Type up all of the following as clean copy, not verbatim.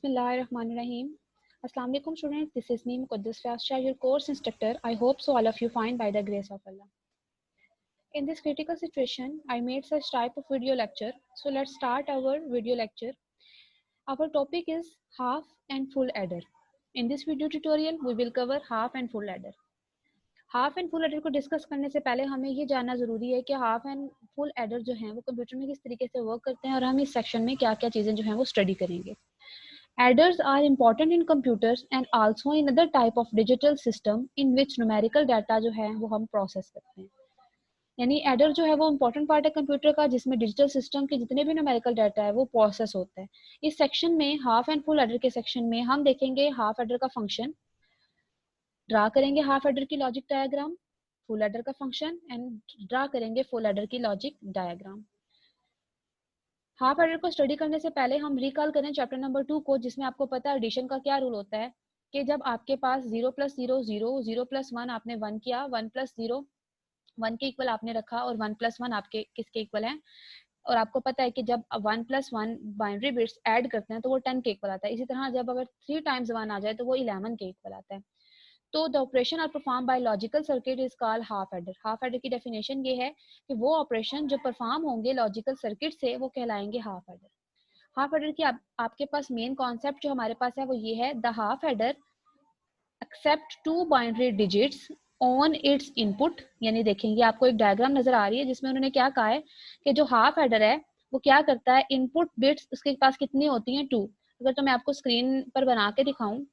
Bismillahirrahmanirrahim. Assalamu alaikum students, this is me Muqaddas Fiyaz Shah, your course instructor. I hope so all of you fine by the grace of Allah. In this critical situation, I made such type of video lecture. So let's start our video lecture. Our topic is half and full adder. In this video tutorial, we will cover half and full adder. Half and full adder को discuss करने से पहले हमें ये जानना ज़रूरी है कि हाफ एंड फुल एडर जो हैं वो कंप्यूटर में किस तरीके से वर्क करते हैं और हम इस सेक्शन में क्या क्या चीज़ें जो हैं वो स्टडी करेंगे. Adders are important in computers and also in other type of digital system in which numerical data जो है वो हम प्रोसेस करते हैं. यानी एडर जो है वो इम्पोर्टेंट पार्ट है कंप्यूटर का जिसमें डिजिटल सिस्टम के जितने भी न्यूमेरिकल डाटा है वो प्रोसेस होता है. इस सेक्शन में हाफ एंड फुल एडर के सेक्शन में हम देखेंगे हाफ एडर का फंक्शन, ड्रा करेंगे हाफ एडर की लॉजिक डायग्राम, फुल एडर का फंक्शन एंड ड्रा करेंगे फुल एडर की लॉजिक डायग्राम. हाफ एडर को स्टडी करने से पहले हम रिकॉल करें चैप्टर नंबर 2 को, जिसमें आपको पता है एडिशन का क्या रूल होता है कि जब आपके पास 0 + 0 0, 0 + 1 आपने 1 किया, 1 + 0 1 के इक्वल आपने रखा और 1 + 1 आपके किसके इक्वल है. और आपको पता है कि जब 1 + 1 बाइनरी बिट्स ऐड करते हैं तो वो 10 के इक्वल आता है. इसी तरह जब अगर 3 × 1 आ जाए तो वो 11 के इक्वल आता है. तो the operation are perform by logical circuit is called half adder. Half adder की डेफिनेशन ये है कि वो ऑपरेशन जो परफॉर्म होंगे लॉजिकल सर्किट से वो कहलाएंगे हाफ एडर. हाफ एडर की आपके पास मेन कॉन्सेप्ट जो हमारे पास है वो ये है, the half adder accept 2 binary digits on its input. यानी देखेंगे आपको एक डायग्राम नजर आ रही है जिसमें उन्होंने क्या कहा है कि जो हाफ एडर है वो क्या करता है, इनपुट बिट्स उसके पास कितनी होती हैं 2. अगर तो मैं आपको स्क्रीन पर बना के दिखाऊं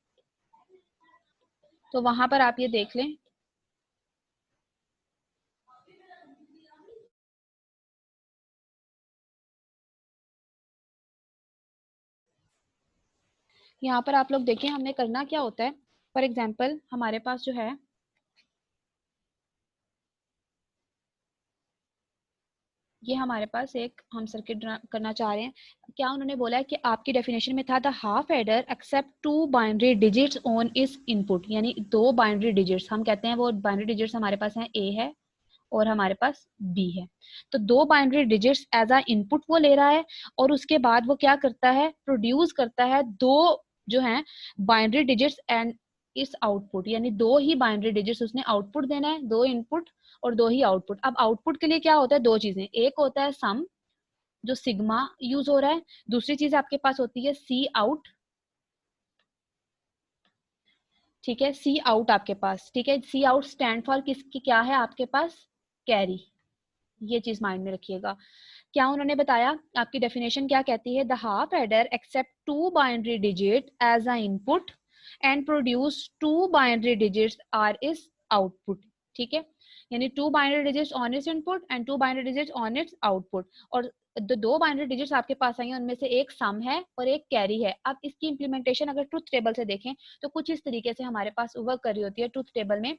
तो वहां पर आप ये देख लें. यहाँ पर आप लोग देखें हमने करना क्या होता है. फॉर एग्जाम्पल हमारे पास जो है ये हमारे पास एक हम सर्किट करना चाह रहे हैं. क्या उन्होंने बोला है कि आपकी डेफिनेशन में था the half adder accept 2 binary digits on its input. यानी 2 बाइनरी डिजिट्स हम कहते हैं, वो बाइनरी डिजिट्स हमारे पास हैं ए है और हमारे पास बी है. तो 2 binary digits as a input वो ले रहा है और उसके बाद वो क्या करता है, प्रोड्यूस करता है 2 जो हैं बाइनरी डिजिट्स एंड इस आउटपुट. यानी 2 ही बाइनरी डिजिट्स उसने आउटपुट देना है, 2 इनपुट और 2 ही आउटपुट. अब आउटपुट के लिए क्या होता है, 2 चीजें. एक होता है सम जो सिग्मा यूज हो रहा है, दूसरी चीज आपके पास होती है सी आउट. ठीक है, सी आउट आपके पास. ठीक है, सी आउट स्टैंड फॉर किसकी क्या है आपके पास, कैरी. ये चीज माइंड में रखिएगा. क्या उन्होंने बताया, आपकी डेफिनेशन क्या कहती है, the half adder accept 2 binary digit as a input and produce 2 binary digits are is output. ठीक है, यानी 2 binary digits on its input and 2 binary digits on its output. और जो 2 बाइनरी डिजिट्स आपके पास आई हैं उनमें से एक सम है और एक कैरी है. अब इसकी इंप्लीमेंटेशन अगर ट्रुथ टेबल से देखें तो कुछ इस तरीके से हमारे पास वर्क कर रही होती है ट्रुथ टेबल में.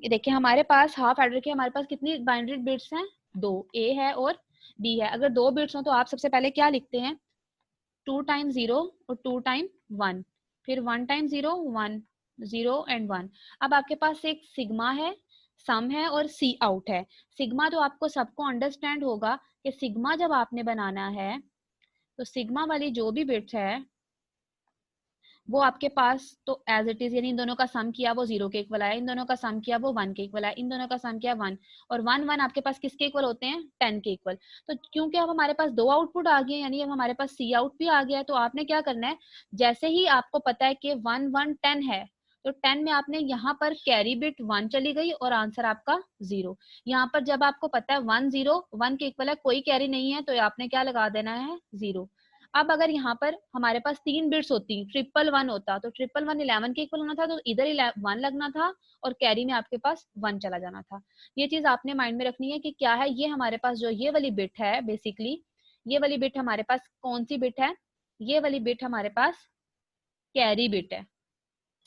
ये देखिए हमारे पास हाफ एडर के हमारे पास कितनी बाइनरी बिट्स हैं, 2, ए है और बी है. अगर 2 बिट्स हो तो आप सबसे पहले क्या लिखते हैं, 2 × 0 और 2 × 1, फिर 1 × 0 1, 0 एंड 1. अब आपके पास एक सिग्मा है, सम है और सी आउट है. सिग्मा तो आपको सबको अंडरस्टैंड होगा कि सिग्मा जब आपने बनाना है तो सिग्मा वाली जो भी बिट्स है वो आपके पास तो एज इट इज, यानी इन दोनों का सम किया वो 0 के इक्वल आया, इन दोनों का सम किया वो 1 के इक्वल आया, इन दोनों का सम किया 1 और 1 1 आपके पास किसके इक्वल होते हैं, 10 के इक्वल. तो क्योंकि अब हमारे पास 2 आउटपुट आ गए यानी अब हमारे पास सी आउट भी आ गया है, तो आपने क्या करना है, जैसे ही आपको पता है कि 1 1 10 है तो 10 में आपने यहाँ पर कैरी बिट 1 चली गई और आंसर आपका 0. यहाँ पर जब आपको पता है 1 0 1 के इक्वल है, कोई कैरी नहीं है, तो आपने क्या लगा देना है 0. अब अगर यहाँ पर हमारे पास 3 बिट्स होती, 111 होता तो 111 11 के इक्वल होना था, तो इधर 1 लगना था और कैरी में आपके पास 1 चला जाना था. ये चीज आपने माइंड में रखनी है कि क्या है, ये हमारे पास जो ये वाली बिट है, बेसिकली ये वाली बिट हमारे पास कौन सी बिट है, ये वाली बिट हमारे पास कैरी बिट है.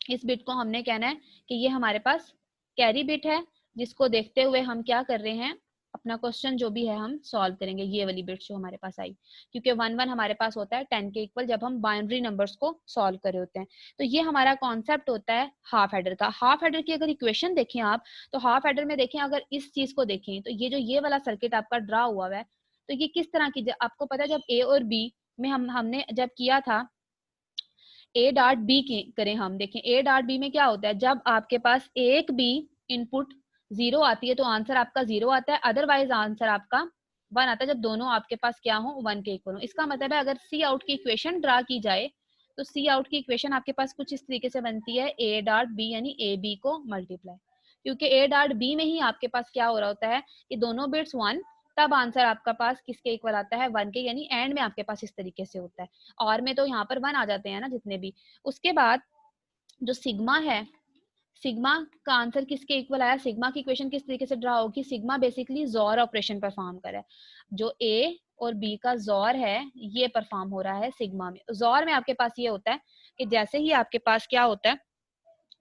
इस बिट को हमने कहना है कि ये हमारे पास कैरी बिट है, जिसको देखते हुए हम क्या कर रहे हैं, अपना क्वेश्चन जो भी है हम सॉल्व करेंगे. ये वाली बिट जो हमारे पास आई, क्योंकि 1 1 हमारे पास होता है 10 के इक्वल जब हम बाइनरी नंबर्स को सॉल्व कर रहे होते हैं. तो ये हमारा कॉन्सेप्ट होता है हाफ एडर का. हाफ एडर की अगर इक्वेशन देखें आप, तो हाफ एडर में देखें, अगर इस चीज को देखें तो ये जो ये वाला सर्किट आपका ड्रा हुआ है, तो ये किस तरह की, आपको पता है जब ए और बी में हमने जब किया था ए डॉट बी करें हम, देखें ए डॉट बी में क्या होता है, जब आपके पास एक भी इनपुट 0 आती है तो आंसर आपका 0 आता है, अदरवाइज आंसर आपका 1 आता है जब दोनों आपके पास क्या हो, 1 के इक्वल हो। इसका मतलब है अगर सी आउट की इक्वेशन ड्रा की जाए तो सी आउट की इक्वेशन आपके पास कुछ इस तरीके से बनती है, ए डॉट बी यानी ए बी को मल्टीप्लाई, क्योंकि ए डॉट बी में ही आपके पास क्या हो रहा होता है कि दोनों बिट्स 1, तब आंसर आपका पास किसके इक्वल आता है, 1 के, यानी एंड में आपके पास इस तरीके से होता है। और में तो यहाँ पर 1 आ जाते हैं ना जितने भी। उसके बाद जो सिग्मा है, सिग्मा का आंसर किसके इक्वल आया, सिग्मा की इक्वेशन किस तरीके से ड्रा होगी, सिग्मा बेसिकली जोर ऑपरेशन परफॉर्म करे, जो ए और बी का जोर है ये परफॉर्म हो रहा है सिग्मा में। जोर में आपके पास ये होता है कि जैसे ही आपके पास क्या होता है,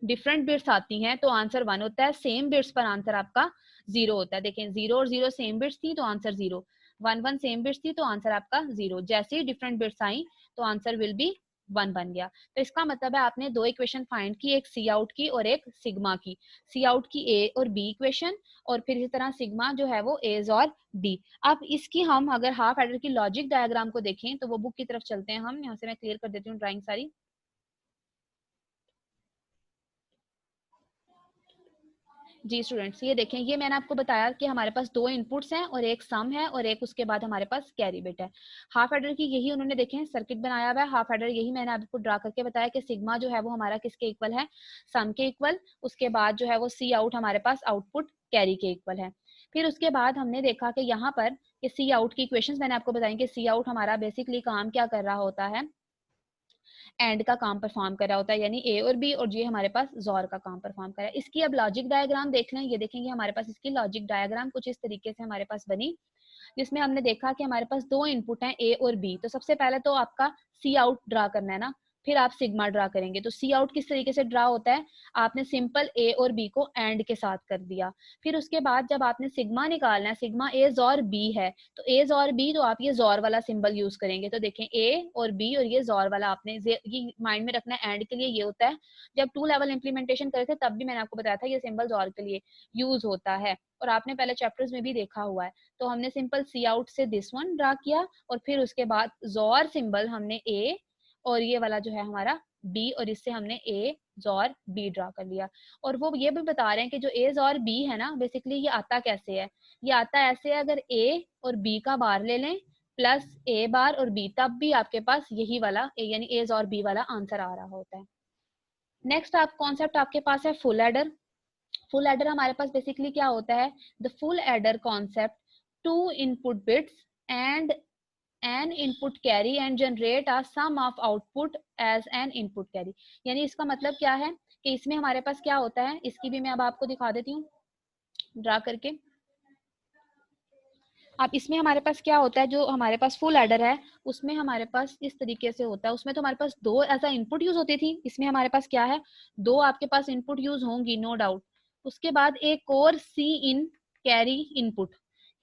डिफरेंट बिट्स आती हैं तो आंसर 1 होता है, सेम बिट्स पर आंसर आपका 0 होता है। देखें 0 और 0 सेम बिट्स थी तो आंसर 0, 1 1 सेम बिट्स थी तो आंसर आपका 0, जैसे ही डिफरेंट बिट्स आई तो आंसर विल बी 1 बन गया। तो इसका मतलब है आपने दो इक्वेशन फाइंड की, एक सी आउट की और एक सिग्मा की, सी आउट की ए और बी इक्वेशन, और फिर इसी तरह सिग्मा जो है वो एज और डी। अब इसकी हम अगर हाफ एडर की लॉजिक डायग्राम को देखें तो वो बुक की तरफ चलते हैं हम, यहाँ से मैं क्लियर कर देती हूँ ड्राइंग सारी। जी स्टूडेंट्स, ये देखें, ये मैंने आपको बताया कि हमारे पास दो इनपुट्स हैं और एक सम है और एक उसके बाद हमारे पास कैरी बिट है। हाफ एडर की यही उन्होंने देखें सर्किट बनाया हुआ है, हाफ एडर यही मैंने आपको ड्रा करके बताया कि सिग्मा जो है वो हमारा किसके इक्वल है, सम के इक्वल, उसके बाद जो है वो सी आउट हमारे पास आउटपुट कैरी के इक्वल है। फिर उसके बाद हमने देखा कि यहाँ पर कि सी आउट की इक्वेशंस मैंने आपको बताई कि सी आउट हमारा बेसिकली काम क्या कर रहा होता है, एंड का काम परफॉर्म कर रहा होता है, यानी ए और बी, और ये हमारे पास जोर का काम परफॉर्म कर रहा है। इसकी अब लॉजिक डायग्राम देख लें, ये देखेंगे हमारे पास इसकी लॉजिक डायग्राम कुछ इस तरीके से हमारे पास बनी, जिसमें हमने देखा कि हमारे पास दो इनपुट हैं ए और बी। तो सबसे पहले तो आपका सी आउट ड्रा करना है ना, फिर आप सिग्मा ड्रा करेंगे। तो सी आउट किस तरीके से ड्रा होता है, आपने सिंपल ए और बी को एंड के साथ कर दिया। फिर उसके बाद जब आपने सिग्मा निकालना है, सिग्मा ए जोर बी है, तो ए जोर बी, तो आप ये जोर वाला सिंबल यूज करेंगे। तो देखें ए और बी और ये जोर वाला आपने ये माइंड में रखना है, एंड के लिए ये होता है। जब 2 लेवल इंप्लीमेंटेशन करे थे तब भी मैंने आपको बताया था ये सिंबल जोर के लिए यूज होता है, और आपने पहले चैप्टर्स में भी देखा हुआ है। तो हमने सिंपल सी आउट से दिस वन ड्रा किया, और फिर उसके बाद जोर सिंबल हमने ए, और ये वाला जो है हमारा बी, और इससे हमने ए जोर बी ड्रा कर लिया। और वो ये भी बता रहे हैं कि जो ए जोर बी है ना, बेसिकली ये आता कैसे है, ये आता ऐसे है, अगर ए और बी का बार ले लें प्लस ए बार और बी, तब भी आपके पास यही वाला ए यानी ए जोर बी वाला आंसर आ रहा होता है। नेक्स्ट आप कॉन्सेप्ट आपके पास है फुल एडर। फुल एडर हमारे पास बेसिकली क्या होता है, the full adder concept, two input bits and an input carry and generate a sum of output as an input carry. यानी इसका मतलब क्या है कि इसमें हमारे पास क्या होता है, इसकी भी मैं अब आपको दिखा देती हूँ ड्रा करके। अब इसमें हमारे पास क्या होता है, जो हमारे पास फुल एडर है उसमें हमारे पास इस तरीके से होता है, उसमें तो हमारे पास दो ऐसा इनपुट यूज होती थी, इसमें हमारे पास क्या है, दो आपके पास इनपुट यूज होंगी नो डाउट। उसके बाद एक और C in carry input,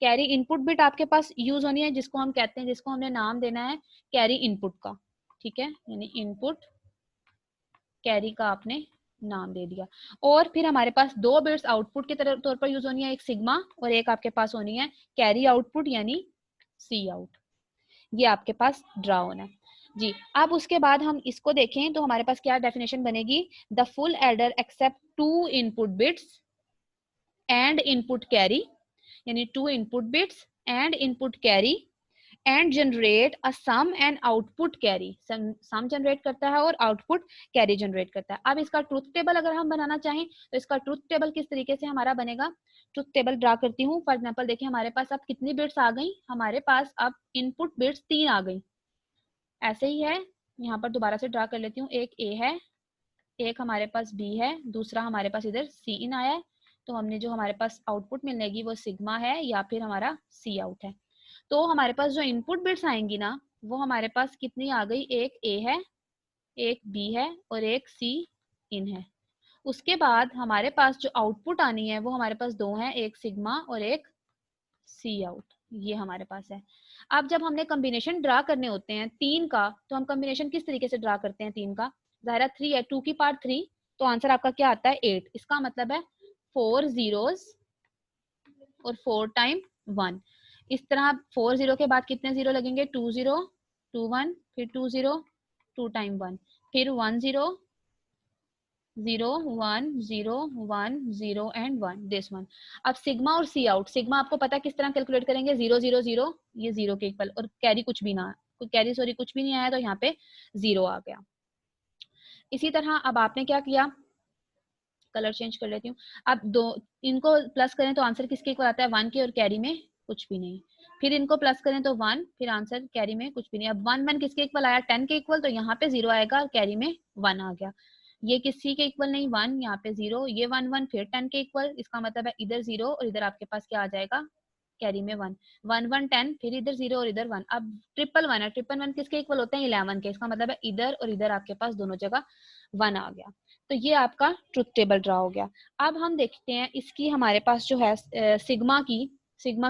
carry input bit आपके पास यूज होनी है, जिसको हम कहते हैं, जिसको हमने नाम देना है कैरी इनपुट का, ठीक है, यानी इनपुट कैरी का आपने नाम दे दिया। और फिर हमारे पास दो बिट्स आउटपुट के तौर पर यूज होनी है, एक सिग्मा और एक आपके पास होनी है कैरी आउटपुट यानी सी आउट। ये आपके पास ड्रा होना है जी। अब उसके बाद हम इसको देखें तो हमारे पास क्या डेफिनेशन बनेगी, the full adder accept two input bits and input carry, यानी two input bits and input carry and generate a sum and output carry, sum जनरेट करता है और आउटपुट कैरी जनरेट करता है। अब इसका ट्रुथ टेबल अगर हम बनाना चाहें तो इसका ट्रुथ टेबल किस तरीके से हमारा बनेगा, ट्रुथ टेबल ड्रा करती हूँ। फॉर एग्जांपल देखिए हमारे पास अब कितनी बिट्स आ गई, हमारे पास अब इनपुट बिट्स 3 आ गई, ऐसे ही है, यहाँ पर दोबारा से ड्रा कर लेती हूँ, एक ए है, एक हमारे पास बी है, दूसरा हमारे पास इधर सी इन आया है। तो हमने जो हमारे पास आउटपुट मिलेगी वो सिग्मा है या फिर हमारा सी आउट है। तो हमारे पास जो इनपुट बिट्स आएंगी ना, वो हमारे पास कितनी आ गई, एक ए है, एक बी है और एक सी इन है। उसके बाद हमारे पास जो आउटपुट आनी है वो हमारे पास दो हैं, एक सिग्मा और एक सी आउट, ये हमारे पास है। अब जब हमने कॉम्बिनेशन ड्रा करने होते हैं 3 का, तो हम कॉम्बिनेशन किस तरीके से ड्रा करते हैं 3 का, ज़ाहिर 3 है, 2 की पावर 3, तो आंसर आपका क्या आता है 8। इसका मतलब है 4 जीरोस और 4 टाइम 1। इस तरह 4 जीरो के बाद कितने जीरो लगेंगे, 2 जीरो 2 1, फिर 2 0, 2 टाइम 1, फिर 1 0 0 1 0 1 0 एंड 1, दिस वन। अब सिग्मा और सी आउट, सिग्मा आपको पता है किस तरह कैलकुलेट करेंगे, 0 0 0, ये 0 के इक्वल, और कैरी कुछ भी ना, कैरी सॉरी कुछ भी नहीं आया तो यहाँ पे 0 आ गया। इसी तरह अब आपने क्या किया, कलर चेंज कर लेती हूँ। अब दो इनको प्लस करें तो आंसर किसके इक्वल आता है, 1 के, और कैरी में कुछ भी नहीं। फिर इनको प्लस करें तो 1, फिर आंसर कैरी में कुछ भी नहीं। अब 1 1 किसके इक्वल आया, 10 के इक्वल, तो यहाँ पे 0 आएगा और कैरी में 1 आ गया। ये किसी के इक्वल नहीं, 1, यहाँ पे 0, ये 1 1, फिर 10 के इक्वल, इसका मतलब है इधर 0 और इधर आपके पास क्या आ जाएगा, कैरी में 1 1 1 10, फिर इधर 0 और इधर 1। अब ट्रिपल 1 है, ट्रिपल 1 किसके इक्वल होते हैं, 11 के, इसका मतलब है इधर और इधर आपके पास दोनों जगह 1 आ गया। तो ये आपका ट्रुथ टेबल ड्रा हो गया। अब हम देखते हैं इसकी हमारे पास जो है सिग्मा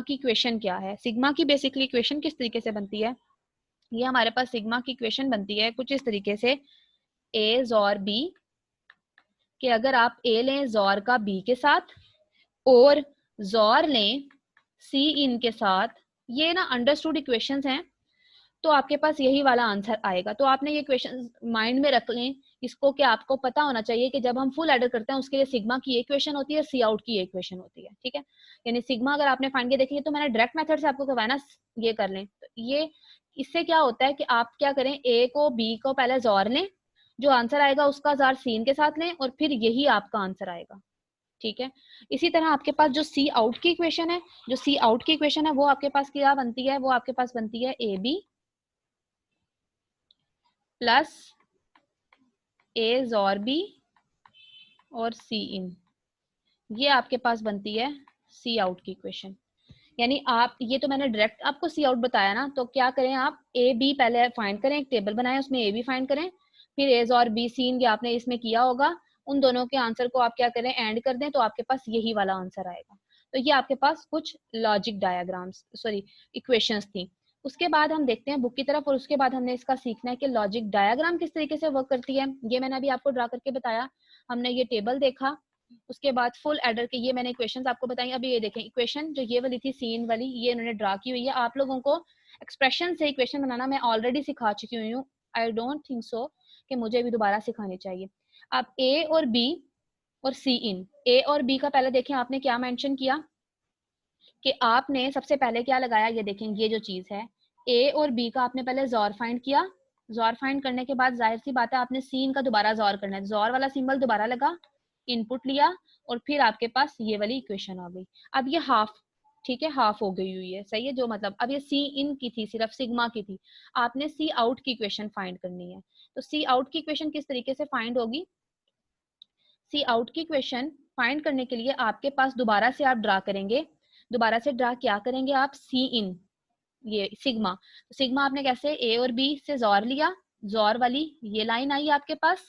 की इक्वेशन क्या है। सिग्मा की बेसिकली इक्वेशन किस तरीके से बनती है, ये हमारे पास सिग्मा की इक्वेशन बनती है कुछ इस तरीके से, ए जोर बी, कि अगर आप ए लें जोर का बी के साथ और जोर लें सी इन के साथ, ये ना अंडरस्टूड इक्वेशंस हैं, तो आपके पास यही वाला आंसर आएगा। तो आपने ये क्वेश्चन माइंड में रख लें इसको, कि आपको पता होना चाहिए कि जब हम फुल एडर करते हैं उसके लिए सिग्मा की इक्वेशन होती है, सी आउट की इक्वेशन होती है, ठीक है। यानी सिग्मा अगर आपने फाइंड किया, देखिए तो मैंने डायरेक्ट मेथड से आपको करवाया ना, ये कर लें। तो ये इससे क्या होता है कि आप क्या करें, ए को बी को पहले जोर लें, जो आंसर आएगा उसका जोर सीन के साथ लें, और फिर यही आपका आंसर आएगा, ठीक है। इसी तरह आपके पास जो सी आउट की इक्वेशन है, जो सी आउट की इक्वेशन है वो आपके पास क्या बनती है, वो आपके पास बनती है ए बी प्लस ए जोर बी और सी इन, ये आपके पास बनती है सी आउट की इक्वेशन। यानी आप, ये तो मैंने डायरेक्ट आपको सी आउट बताया ना, तो क्या करें आप ए बी पहले फाइंड करें, एक टेबल बनाएं उसमें ए बी फाइंड करें, फिर ए और बी सीन ये आपने इसमें किया होगा, उन दोनों के आंसर को आप क्या करें, एंड कर दें, तो आपके पास यही वाला आंसर आएगा। तो ये आपके पास कुछ लॉजिक डायग्राम्स सॉरी इक्वेशंस थी। उसके बाद हम देखते हैं बुक की तरफ, और उसके बाद हमने इसका सीखना है कि लॉजिक डायग्राम किस तरीके से वर्क करती है। ये मैंने अभी आपको ड्रा करके बताया, हमने ये टेबल देखा, उसके बाद फुल एडर के ये मैंने इक्वेशंस आपको बताई। अभी ये देखें इक्वेशन जो ये वाली थी सीन वाली, ये इन्होंने ड्रा की हुई है। आप लोगों को एक्सप्रेशन से इक्वेशन बनाना मैं ऑलरेडी सिखा चुकी हुई हूँ, आई डोंट थिंक सो कि मुझे भी दोबारा सिखानी चाहिए। आप ए और बी और सी इन, ए और बी का पहले देखें आपने क्या मेंशन किया, कि आपने सबसे पहले क्या लगाया, ये देखें ये जो चीज है, ए और बी का आपने पहले जोर फाइंड किया, जोर फाइंड करने के बाद जाहिर सी बात है आपने सीन का दोबारा जोर करना है, जोर वाला सिंबल दोबारा लगा, इनपुट लिया, और फिर आपके पास ये वाली इक्वेशन आ गई। अब ये हाफ, ठीक है, हाफ हो गई हुई है, सही है, जो मतलब अब ये सी इन की थी, सिर्फ सिग्मा की थी, आपने सी आउट की इक्वेशन फाइंड करनी है। तो सी आउट की इक्वेशन किस तरीके से फाइंड होगी, सी आउट की इक्वेशन फाइंड करने के लिए आपके पास दोबारा से आप ड्रा करेंगे, दोबारा से ड्रा क्या करेंगे आप, सी इन, ये सिग्मा, तो सिग्मा आपने कैसे, ए और बी से जोर लिया, जोर वाली ये लाइन आई आपके पास,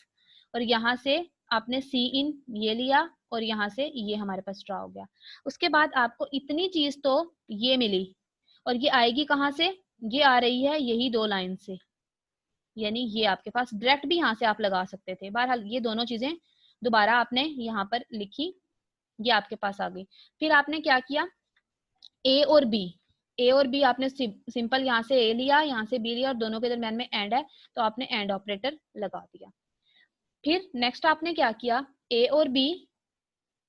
और यहाँ से आपने सी इन ये लिया, और यहाँ से ये हमारे पास ड्रा हो गया। उसके बाद आपको इतनी चीज तो ये मिली, और ये आएगी कहाँ से, ये आ रही है यही दो लाइन से, यानी ये आपके पास डायरेक्ट भी यहाँ से आप लगा सकते थे। बहरहाल ये दोनों चीजें दोबारा आपने यहाँ पर लिखी, ये आपके पास आ गई। फिर आपने क्या किया, ए और बी, ए और बी आपने सिंपल यहाँ से ए लिया, यहाँ से बी लिया, और दोनों के दरम्यान में एंड है, तो आपने एंड ऑपरेटर लगा दिया। फिर नेक्स्ट आपने क्या किया, ए और बी,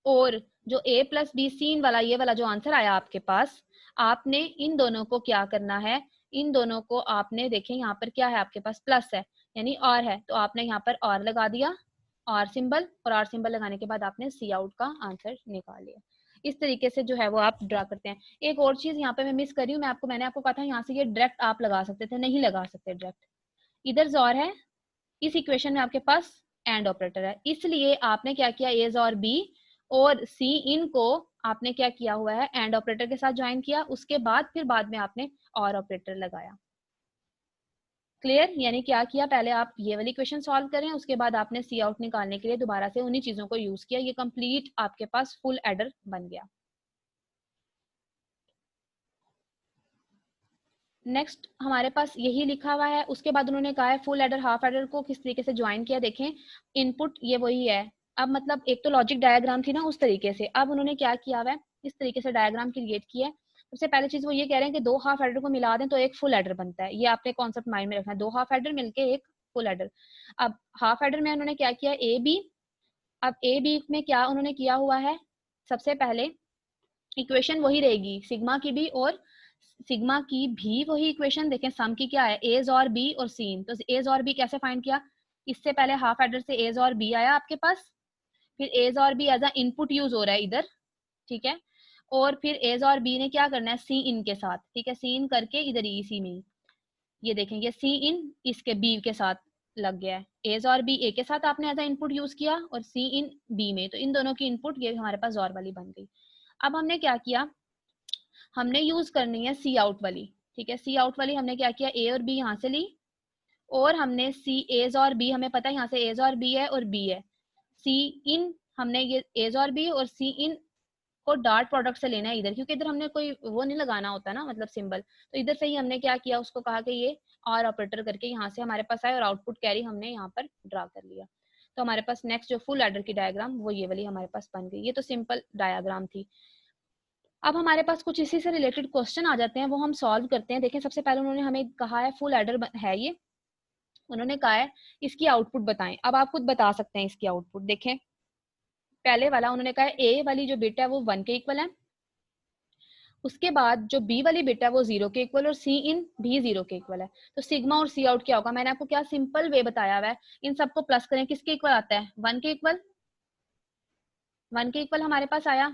और जो ए प्लस बी सीन वाला ये वाला जो आंसर आया आपके पास, आपने इन दोनों को क्या करना है, इन दोनों को आपने देखें यहाँ पर क्या है आपके पास, प्लस है यानी और है, तो आपने यहाँ पर और लगा दिया, और सिंबल, और आर सिंबल लगाने के बाद आपने सी आउट का आंसर निकाल लिया। इस तरीके से जो है वो आप ड्रा करते हैं। एक और चीज यहाँ पे मैं मिस कर रही हूँ, मैंने आपको कहा था यहाँ से ये डायरेक्ट आप लगा सकते थे, नहीं लगा सकते डायरेक्ट, इधर जोर है, इस इक्वेशन में आपके पास एंड ऑपरेटर है, इसलिए आपने क्या किया, ए और बी और सी इन को आपने क्या किया हुआ है, एंड ऑपरेटर के साथ ज्वाइन किया, उसके बाद फिर बाद में आपने और ऑपरेटर लगाया। क्लियर, यानी क्या किया, पहले आप ये वाली क्वेश्चन सॉल्व करें, उसके बाद आपने सी आउट निकालने के लिए दोबारा से उन्हीं चीजों को यूज किया, ये कंप्लीट आपके पास फुल एडर बन गया। नेक्स्ट हमारे पास यही लिखा हुआ है, उसके बाद उन्होंने कहा है फुल एडर हाफ एडर को किस तरीके से ज्वाइन किया, देखें इनपुट ये वही है। अब मतलब एक तो लॉजिक डायग्राम थी ना उस तरीके से, अब उन्होंने क्या किया हुआ है, इस तरीके से डायग्राम क्रिएट किया है। सबसे पहले चीज वो ये कह रहे हैं कि दो हाफ एडर को मिला दें तो एक फुल एडर बनता है। ये आपने कॉन्सेप्ट माइंड में रखना है, दो हाफ एडर मिलके एक फुल एडर। अब हाफ एडर में उन्होंने क्या किया, ए बी। अब ए बी में क्या उन्होंने किया हुआ है, सबसे पहले इक्वेशन वही रहेगी सिग्मा की भी और सिग्मा की भी वही इक्वेशन। देखें सम की क्या है, एज और बी और सीन। तो एज और बी कैसे फाइंड किया, इससे पहले हाफ एडर से एज और बी आया आपके पास, फिर एज और B as a input use हो रहा है इधर, ठीक है। और फिर एज और बी ने क्या करना है, सी इन के साथ, ठीक है, सी इन करके इधर इसी में ये देखें ये सी इन इसके बी के साथ लग गया है। एज और बी ए के साथ आपने एज अ इनपुट यूज किया और सी इन बी में, तो इन दोनों की इनपुट ये हमारे पास और वाली बन गई। अब हमने क्या किया, हमने यूज करनी है सी आउट वाली, ठीक है। सी आउट वाली हमने क्या किया, ए और बी यहाँ से ली और हमने सी एज और बी, हमें पता है यहाँ से एज और बी है और बी है, सी इन हमने ये एज और बी और सी इन को डॉट प्रोडक्ट से लेना है इधर, क्योंकि इधर हमने कोई वो नहीं लगाना होता ना, मतलब सिंबल। तो इधर से ही हमने क्या किया, उसको कहा कि ये और ऑपरेटर करके यहाँ से हमारे पास आए और आउटपुट कैरी हमने यहाँ पर ड्रा कर लिया। तो हमारे पास नेक्स्ट जो फुल एडर की डायग्राम वो ये वाली हमारे पास बन गई। ये तो सिंपल डायग्राम थी। अब हमारे पास कुछ इसी से रिलेटेड क्वेश्चन आ जाते हैं, वो हम सॉल्व करते हैं। देखें सबसे पहले उन्होंने हमें कहा है फुल एडर है ये, उन्होंने कहा है इसकी आउटपुट बताएं। अब आप खुद बता सकते हैं इसकी आउटपुट। देखें पहले वाला उन्होंने कहा है ए वाली जो बिट है वो 1 के इक्वल है, उसके बाद जो बी वाली बिट है वो 0 के इक्वल और सी इन भी 0 के इक्वल है। तो सिग्मा और सी आउट क्या होगा, मैंने आपको क्या सिंपल वे बताया हुआ है, इन सबको प्लस करें, किसके इक्वल आता है, 1 के इक्वल। 1 के इक्वल हमारे पास आया,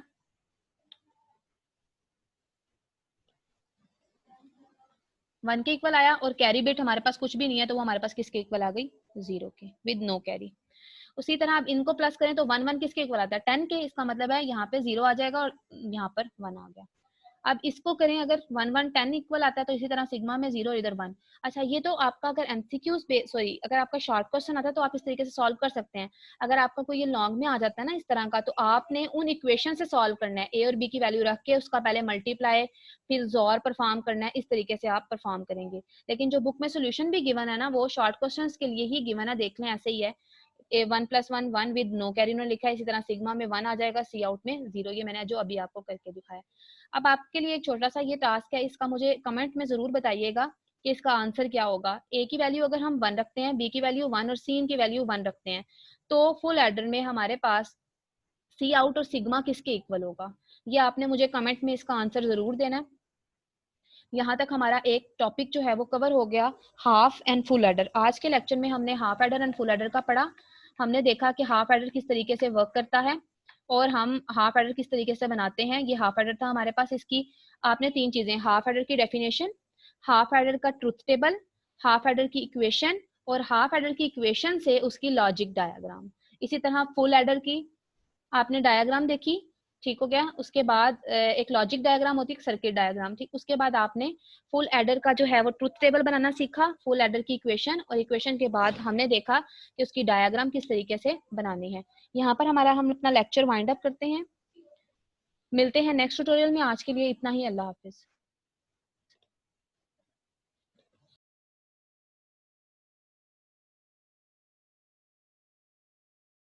1 के इक्वल आया और कैरी बिट हमारे पास कुछ भी नहीं है, तो वो हमारे पास किसके इक्वल आ गई, 0 के, विद नो कैरी। उसी तरह आप इनको प्लस करें तो 1 1 किसके इक्वल आता है, 10 के। इसका मतलब है यहाँ पे 0 आ जाएगा और यहाँ पर 1 आ गया। अब इसको करें, अगर 1 1 10 इक्वल आता है तो इसी तरह सिग्मा में 0 इधर 1। अच्छा ये तो आपका अगर एमसीक्यूज सॉरी अगर आपका शॉर्ट क्वेश्चन आता है तो आप इस तरीके से सॉल्व कर सकते हैं। अगर आपका कोई ये लॉन्ग में आ जाता है ना इस तरह का, तो आपने उन इक्वेशन से सॉल्व करना है, ए और बी की वैल्यू रख के उसका पहले मल्टीप्लाई फिर जोर परफॉर्म करना है, इस तरीके से आप परफॉर्म करेंगे। लेकिन जो बुक में सोल्यूशन भी गिवन है ना वो शॉर्ट क्वेश्चन के लिए ही गिवन है, देख लें ऐसे ही है। ए 1 + 1 1 विद नो कैरी ने लिखा है, इसी तरह सिग्मा में 1 आ जाएगा, सी आउट में 0। ये मैंने जो अभी आपको करके दिखाया। अब आपके लिए एक छोटा सा ये टास्क है, इसका मुझे कमेंट में जरूर बताइएगा कि इसका आंसर क्या होगा। ए की वैल्यू अगर हम 1 रखते हैं, बी की वैल्यू 1 और सी की वैल्यू 1 रखते हैं, तो फुल एडर में हमारे पास सी आउट और सिग्मा किसके इक्वल होगा, ये आपने मुझे कमेंट में इसका आंसर जरूर देना है। यहाँ तक हमारा एक टॉपिक जो है वो कवर हो गया, हाफ एंड फुल एडर। आज के लेक्चर में हमने half adder and full adder का पढ़ा। हमने देखा कि हाफ एडर किस तरीके से वर्क करता है और हम हाफ एडर किस तरीके से बनाते हैं। ये हाफ एडर था हमारे पास। इसकी आपने 3 चीजें, हाफ एडर की डेफिनेशन, हाफ एडर का ट्रुथ टेबल, हाफ एडर की इक्वेशन और हाफ एडर की इक्वेशन से उसकी लॉजिक डायग्राम। इसी तरह फुल एडर की आपने डायग्राम देखी, ठीक हो गया। उसके बाद एक लॉजिक डायग्राम होती है, सर्किट डायग्राम, ठीक। उसके बाद आपने फुल एडर का जो है वो ट्रुथ टेबल बनाना सीखा, फुल एडर की इक्वेशन, और इक्वेशन के बाद हमने देखा कि उसकी डायग्राम किस तरीके से बनानी है। यहाँ पर हमारा हम अपना लेक्चर वाइंड अप करते हैं। मिलते हैं नेक्स्ट ट्यूटोरियल में। आज के लिए इतना ही। अल्लाह हाफिज।